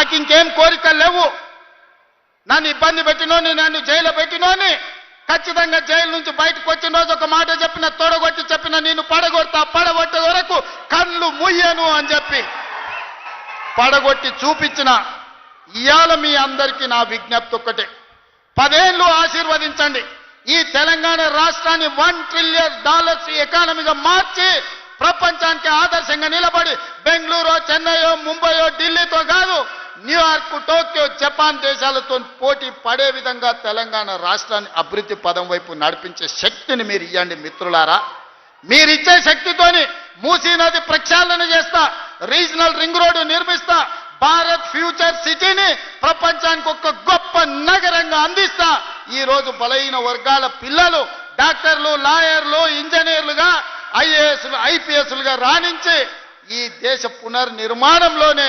నాకు ఇంకేం కోరికలు లేవు. నన్ను ఇబ్బంది పెట్టినోని, నన్ను జైలు పెట్టినోని ఖచ్చితంగా జైలు నుంచి బయటకు వచ్చిన రోజు ఒక మాట చెప్పిన, తొడగొట్టి చెప్పిన, నేను పడగొడతా, పడగొట్టే వరకు కళ్ళు ముయ్యను అని చెప్పి పడగొట్టి చూపించిన. ఇవాళ మీ అందరికీ నా విజ్ఞప్తి ఒక్కటే, 10 ఏళ్ళు ఆశీర్వదించండి. ఈ తెలంగాణ రాష్ట్రాన్ని $1 ట్రిలియన్ ఎకానమీగా మార్చి ప్రపంచానికి ఆదర్శంగా నిలబడి బెంగళూరు, చెన్నైయో, ముంబైయో, ఢిల్లీతో కాదు, న్యూయార్క్, టోక్యో, జపాన్ దేశాలతో పోటీ పడే విధంగా తెలంగాణ రాష్ట్రాన్ని అభివృద్ధి పదం వైపు నడిపించే శక్తిని మీరు ఇవ్వండి మిత్రులారా. మీరిచ్చే శక్తితోని మూసీ నది ప్రక్షాళన చేస్తా, రీజనల్ రింగ్ రోడ్డు నిర్మిస్తా, భారత్ ఫ్యూచర్ సిటీని ప్రపంచానికి ఒక గొప్ప నగరంగా అందిస్తా. ఈ రోజు బలహీన వర్గాల పిల్లలు డాక్టర్లు, లాయర్లు, ఇంజనీర్లుగా, ఐఏఎస్లు, ఐపీఎస్లుగా రాణించి ఈ దేశ పునర్నిర్మాణంలోనే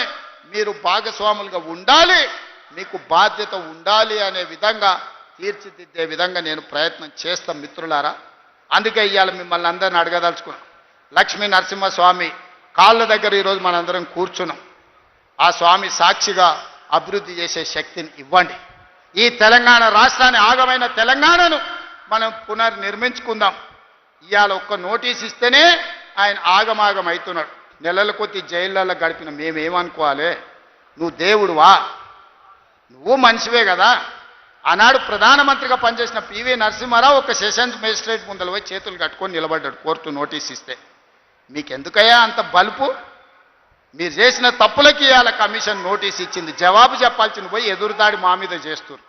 మీరు భాగస్వాములుగా ఉండాలి, మీకు బాధ్యత ఉండాలి అనే విధంగా తీర్చిదిద్దే విధంగా నేను ప్రయత్నం చేస్తాం మిత్రులారా. అందుకే ఇవాళ మిమ్మల్ని అందరిని అడగదలుచుకున్నాం. లక్ష్మీ నరసింహస్వామి కాళ్ళ దగ్గర ఈరోజు మనందరం కూర్చున్నాం. ఆ స్వామి సాక్షిగా అభివృద్ధి చేసే శక్తిని ఇవ్వండి. ఈ తెలంగాణ రాష్ట్రాన్ని, ఆగమైన తెలంగాణను మనం పునర్నిర్మించుకుందాం. ఇవాళ ఒక్క నోటీస్ ఇస్తేనే ఆయన ఆగమాగం అవుతున్నాడు. నెలల కొద్ది జైళ్ళల్లో గడిపిన మేమేమనుకోవాలి? నువ్వు దేవుడువా? నువ్వు మనిషివే కదా. ఆనాడు ప్రధానమంత్రిగా పనిచేసిన పివి నరసింహారావు ఒక సెషన్స్ మేజిస్ట్రేట్ ముందర పోయి చేతులు కట్టుకొని నిలబడ్డాడు కోర్టు నోటీస్ ఇస్తే. మీకెందుకయ్యా అంత బలుపు? మీరు చేసిన తప్పులకి ఇవాళ కమిషన్ నోటీస్ ఇచ్చింది. జవాబు చెప్పాల్సింది పోయి ఎదురుదాడి మా మీద చేస్తున్నారు.